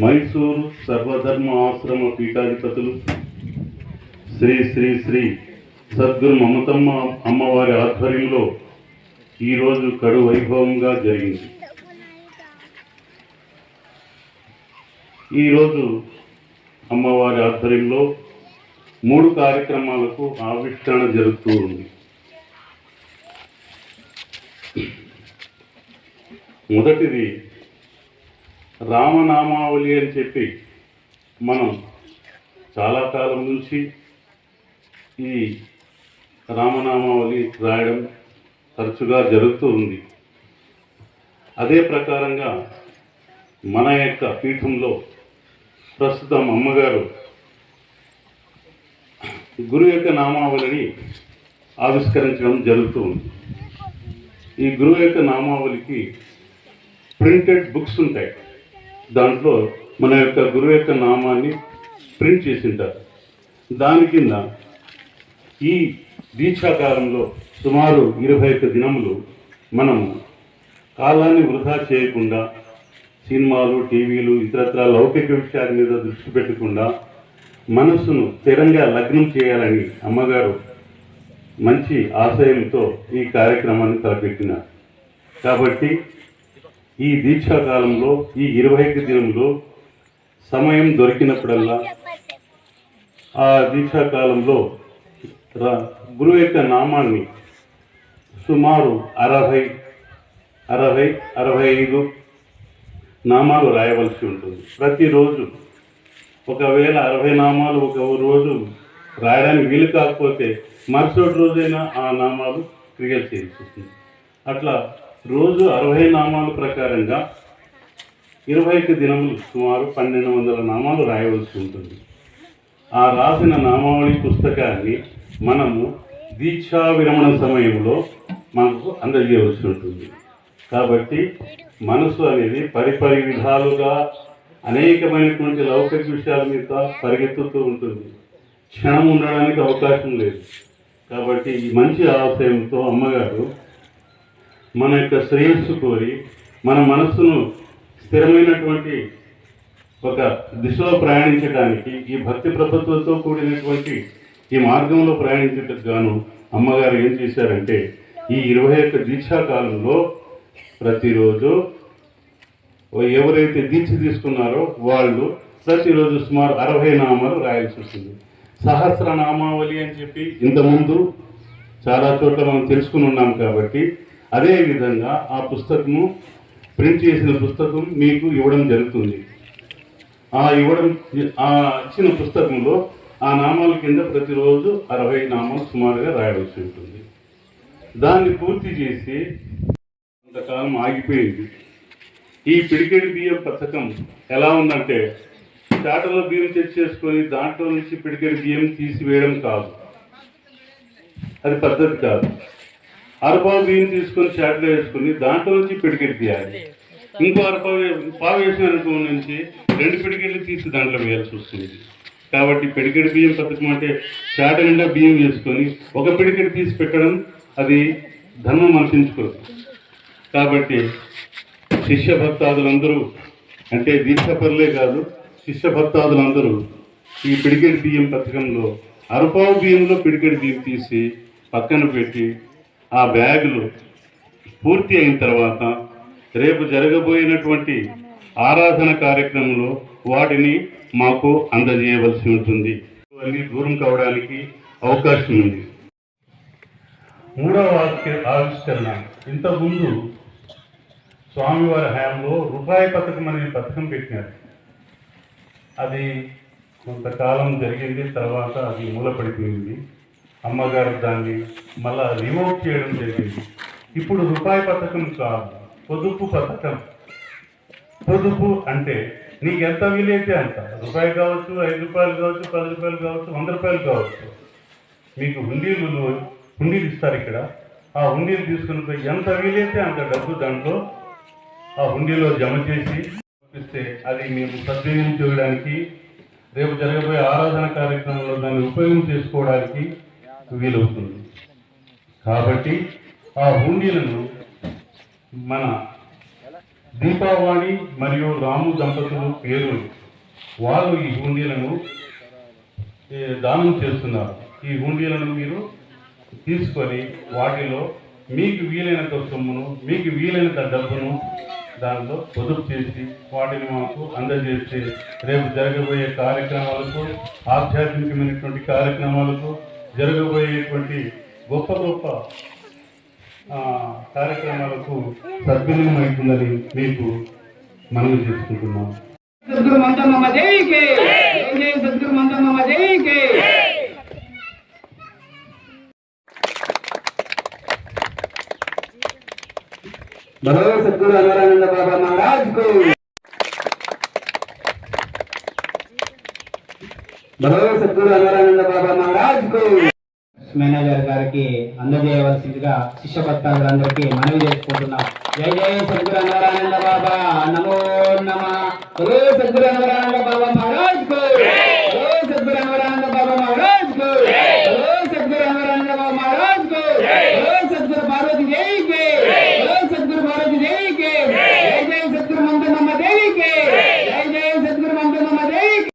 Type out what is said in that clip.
మైసూరు సర్వధర్మ ఆశ్రమ పీఠాధిపతులు శ్రీ శ్రీ శ్రీ సద్గురు మమతమ్మ అమ్మవారి ఆధ్వర్యంలో ఈరోజు కడు వైభవంగా జరిగింది. ఈరోజు అమ్మవారి ఆధ్వర్యంలో 3 కార్యక్రమాలకు ఆవిష్కరణ జరుగుతూ ఉంది. మొదటిది రామనామావళి అని చెప్పి మనం చాలా కాలం నుంచి ఈ రామనామావళి రాయడం తరచుగా జరుగుతూ ఉంది. అదే ప్రకారంగా మన యొక్క పీఠంలో ప్రస్తుతం అమ్మగారు గురు యొక్క నామావళిని ఆవిష్కరించడం జరుగుతూ ఉంది. ఈ గురువు యొక్క నామావళికి ప్రింటెడ్ బుక్స్ ఉంటాయి. దాంట్లో మన యొక్క గురువు యొక్క నామాన్ని ప్రింట్ చేసి ఉంటారు. దాని కింద ఈ దీక్షాకాలంలో సుమారు 21 దినములు మనము కాలాన్ని వృధా చేయకుండా సినిమాలు, టీవీలు, ఇతరత్ర లౌకిక విషయాల మీద దృష్టి పెట్టకుండా మనస్సును స్థిరంగా లగ్నం చేయాలని అమ్మగారు మంచి ఆశయంతో ఈ కార్యక్రమాన్ని తలపెట్టినారు. కాబట్టి ఈ దీక్షాకాలంలో ఈ 21 దినంలో సమయం దొరికినప్పుడల్లా ఆ దీక్షాకాలంలో గురువు యొక్క నామాన్ని సుమారు 65 నామాలు రాయవలసి ఉంటుంది ప్రతిరోజు. ఒకవేళ 60 నామాలు ఒక రోజు రాయడానికి వీలు కాకపోతే మరుసటి రోజైనా ఆ నామాలు క్రియేట్ చేయాల్సి వస్తుంది. అట్లా రోజు 60 నామాల ప్రకారంగా 21 దినములు సుమారు 1200 నామాలు రాయవలసి ఉంటుంది. ఆ రాసిన నామావళి పుస్తకాన్ని మనము దీక్షా విరమణ సమయంలో మనకు అందజేయవలసి ఉంటుంది. కాబట్టి మనసు అనేది పరిపరి విధాలుగా అనేకమైనటువంటి లౌకిక విషయాల మీద పరిగెత్తుతూ ఉంటుంది. క్షణం ఉండడానికి అవకాశం లేదు. కాబట్టి ఈ మంచి ఆశయంతో అమ్మగారు మన యొక్క శ్రేయస్సు కోరి మన మనస్సును స్థిరమైనటువంటి ఒక దిశలో ప్రయాణించడానికి ఈ భక్తి ప్రపత్తులతో కూడినటువంటి ఈ మార్గంలో ప్రయాణించడానికి గాను అమ్మగారు ఏం చేశారంటే ఈ 21 దీక్షాకాలంలో ప్రతిరోజు ఎవరైతే దీక్ష తీసుకున్నారో వాళ్ళు ప్రతిరోజు సుమారు 60 నామాలు రాయాల్సి వస్తుంది. సహస్ర నామావళి అని చెప్పి ఇంతకుముందు చాలా చోట్ల మనం తెలుసుకుని ఉన్నాం. కాబట్టి అదేవిధంగా ఆ పుస్తకము ప్రింట్ చేసిన పుస్తకం మీకు ఇవ్వడం జరుగుతుంది. ఆ ఇచ్చిన పుస్తకంలో ఆ నామాల కింద ప్రతిరోజు 60 నామాలు సుమారుగా రాయవలసి ఉంటుంది. దాన్ని పూర్తి చేసి కొంతకాలం ఆగిపోయింది. ఈ పిడికెడి బియ్యం పథకం ఎలా ఉందంటే చాటలో బియ్యం తెచ్చేసుకొని దాంట్లో నుంచి పిడికెడి బియ్యం తీసివేయడం కాదు, అది పద్ధతి కాదు. అరపావు బియ్యం తీసుకొని చాటలో వేసుకొని దాంట్లో నుంచి పిడికెడి తీయాలి. ఇంకో పావు వేసిన నుంచి 2 పిడికెళ్ళు తీసి దాంట్లో వేయాల్సి వస్తుంది. కాబట్టి పిడికెడి బియ్యం పథకం అంటే చాట నిండా బియ్యం వేసుకొని ఒక పిడికెడు తీసి పెట్టడం అది ధర్మం అనిపించుకోదు. కాబట్టి శిష్య భక్తాదులందరూ అంటే దీక్షపరులే కాదు శిష్య భక్తాదులందరూ ఈ పిడికెడి బియ్యం పథకంలో అరపావు బియ్యంలో పిడికెడి బియ్యం తీసి పక్కన పెట్టి ఆ బ్యాగులు పూర్తి అయిన తర్వాత రేపు జరగబోయినటువంటి ఆరాధన కార్యక్రమంలో వాటిని మాకు అందజేయవలసి ఉంటుంది. అన్నీ దూరం కావడానికి అవకాశం ఉంది. 3వ ఆవిష్కరణ ఇంతకుముందు స్వామివారి హయాంలో రూపాయి పథకం అనే పథకం పెట్టినారు. అది కొంతకాలం జరిగింది. తర్వాత అది మూలపడిపోయింది. అమ్మగారు దాన్ని మళ్ళా రిమోట్ చేయడం జరిగింది. ఇప్పుడు రూపాయి పథకం కాదు, పొదుపు పథకం. పొదుపు అంటే నీకు ఎంత వీలైతే అంత, రూపాయి కావచ్చు, 5 రూపాయలు కావచ్చు, 10 రూపాయలు కావచ్చు, 100 రూపాయలు కావచ్చు. మీకు హుండీలు ఇస్తారు ఇక్కడ. ఆ హుండీలు తీసుకుని పోయి ఎంత వీలైతే అంత డబ్బు దాంట్లో ఆ హుండీలో జమ చేసి పంపిస్తే అది మేము సద్వినియోగం చేయడానికి, రేపు జరగబోయే ఆరాధన కార్యక్రమంలో దాన్ని ఉపయోగం చేసుకోవడానికి వీలవుతుంది. కాబట్టి ఆ హుండీలను మన దీపావాణి మరియు రాము దంపతులు పేరు వాళ్ళు ఈ హుండీలను దానం చేస్తున్నారు. ఈ హుండీలను మీరు తీసుకొని వాటిలో మీకు వీలైనంత సొమ్మును, మీకు వీలైనంత డబ్బును దానిలో పొదుపు చేసి వాటిని మాకు అందజేస్తే రేపు జరగబోయే కార్యక్రమాలకు, ఆధ్యాత్మికమైనటువంటి కార్యక్రమాలకు, జరగబోయేటువంటి గొప్ప గొప్ప కార్యక్రమాలకు సద్వినియోగమవుతుందని మీకు మనవి చేసుకుంటున్నాం. సద్గురు మంతమ్మ జైకి, జై సద్గురు మంతమ్మ జైకి. बोलो सद्गुरु अमरानंद बाबा महाराज को, बोलो सद्गुरु अमरानंद बाबा महाराज को. మేనేజర్ గారికి అందజేయవలసిందిగా శిష్య భక్తులందరికీ మనవి చేసుకుంటున్నాం. జై జై సద్గురు అమరానంద బాబా, నమో నమః. బోలో సద్గురు అమరానంద బాబా మహారాజ్ को.